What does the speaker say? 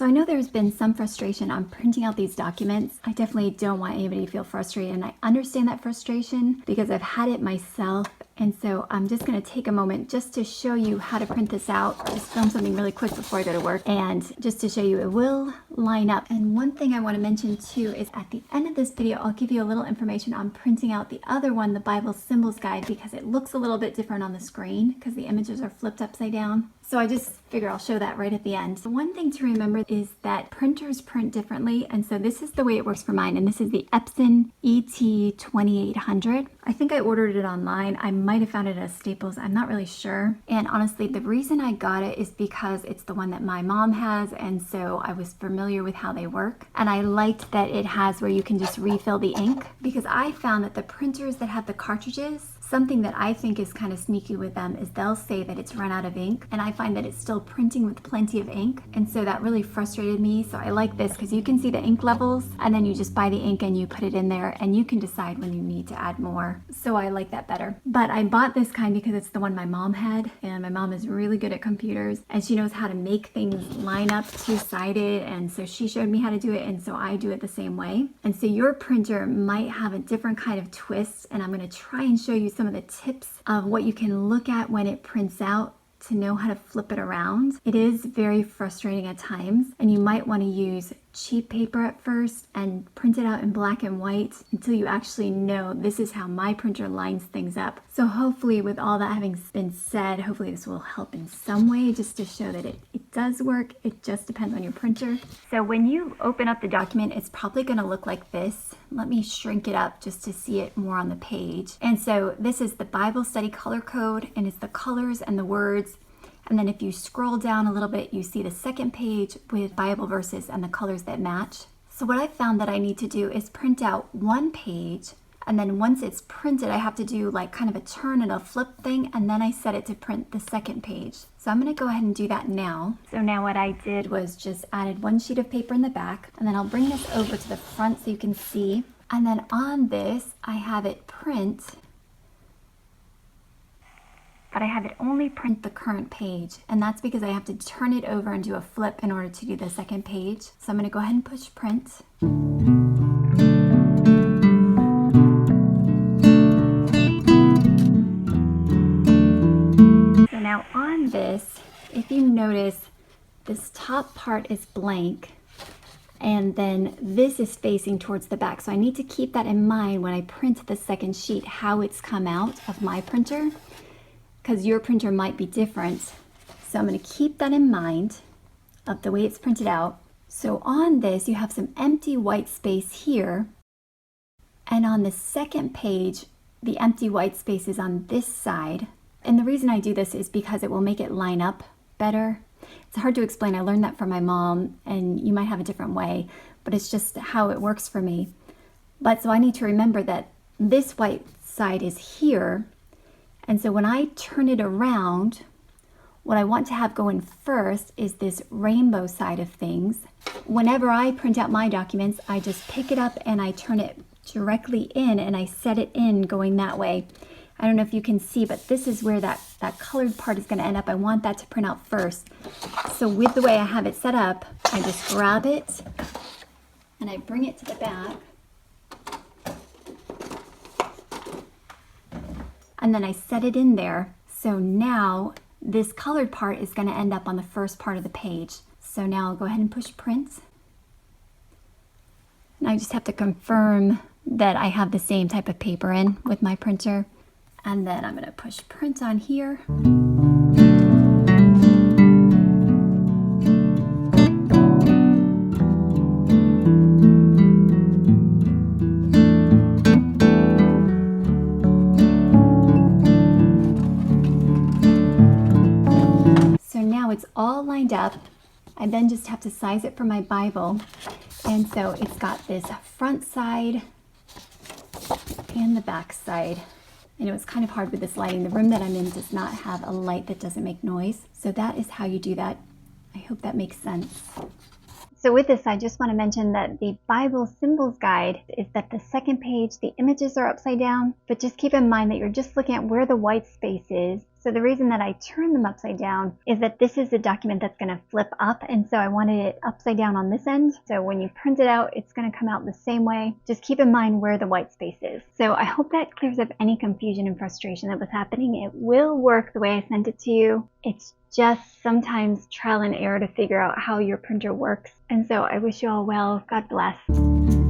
So I know there's been some frustration on printing out these documents. I definitely don't want anybody to feel frustrated, and I understand that frustration because I've had it myself. And so I'm just going to take a moment just to show you how to print this out. Just film something really quick before I go to work, and just to show you it will line up. And one thing I want to mention too is at the end of this video, I'll give you a little information on printing out the other one, the Bible Symbols Guide, because it looks a little bit different on the screen because the images are flipped upside down. So I just figure I'll show that right at the end. So one thing to remember is that printers print differently, and so this is the way it works for mine, and this is the Epson ET2800. I think I ordered it online. I might have found it at Staples. I'm not really sure. And honestly, the reason I got it is because it's the one that my mom has, and so I was familiar with how they work. And I liked that it has where you can just refill the ink, because I found that the printers that have the cartridges, something that I think is kind of sneaky with them is they'll say that it's run out of ink, and I find that it's still printing with plenty of ink, and so that really frustrated me. So I like this because you can see the ink levels, and then you just buy the ink and you put it in there, and you can decide when you need to add more. So I like that better. But I bought this kind because it's the one my mom had, and my mom is really good at computers, and she knows how to make things line up two-sided, and so she showed me how to do it, and so I do it the same way. And so your printer might have a different kind of twist, and I'm going to try and show you some of the tips of what you can look at when it prints out to know how to flip it around. It is very frustrating at times, and you might want to use cheap paper at first and print it out in black and white until you actually know this is how my printer lines things up. So hopefully, with all that having been said, hopefully this will help in some way just to show that it does work. It just depends on your printer. So when you open up the document, it's probably going to look like this. Let me shrink it up just to see it more on the page. And so this is the Bible Study Color Code, and it's the colors and the words. And then if you scroll down a little bit, you see the second page with Bible verses and the colors that match. So what I found that I need to do is print out one page, and then once it's printed, I have to do like kind of a turn and a flip thing, and then I set it to print the second page. So I'm going to go ahead and do that now. So now what I did was just added one sheet of paper in the back, and then I'll bring this over to the front so you can see. And then on this, I have it print, but I have it only print the current page, and that's because I have to turn it over and do a flip in order to do the second page. So I'm going to go ahead and push print. So now on this, if you notice, this top part is blank, and then this is facing towards the back. So I need to keep that in mind when I print the second sheet, how it's come out of my printer, because your printer might be different. So I'm going to keep that in mind of the way it's printed out. So on this, you have some empty white space here, and on the second page, the empty white space is on this side. And the reason I do this is because it will make it line up better. It's hard to explain. I learned that from my mom, and you might have a different way, but it's just how it works for me. But so I need to remember that this white side is here, and so when I turn it around, what I want to have going first is this rainbow side of things. Whenever I print out my documents, I just pick it up and I turn it directly in, and I set it in going that way. I don't know if you can see, but this is where that colored part is going to end up. I want that to print out first. So with the way I have it set up, I just grab it and I bring it to the back. And then I set it in there. So now this colored part is going to end up on the first part of the page. So now I'll go ahead and push print. And I just have to confirm that I have the same type of paper in with my printer. And then I'm going to push print on here. So now it's all lined up. I then just have to size it for my Bible. And so it's got this front side and the back side. I know it's kind of hard with this lighting. The room that I'm in does not have a light that doesn't make noise. So that is how you do that. I hope that makes sense. So with this, I just want to mention that the Bible Symbols Guide is that the second page, the images are upside down, but just keep in mind that you're just looking at where the white space is. So the reason that I turn them upside down is that this is a document that's going to flip up, and so I wanted it upside down on this end. So when you print it out, it's going to come out the same way. Just keep in mind where the white space is. So I hope that clears up any confusion and frustration that was happening. It will work the way I sent it to you. It's just sometimes trial and error to figure out how your printer works. And so I wish you all well. God bless.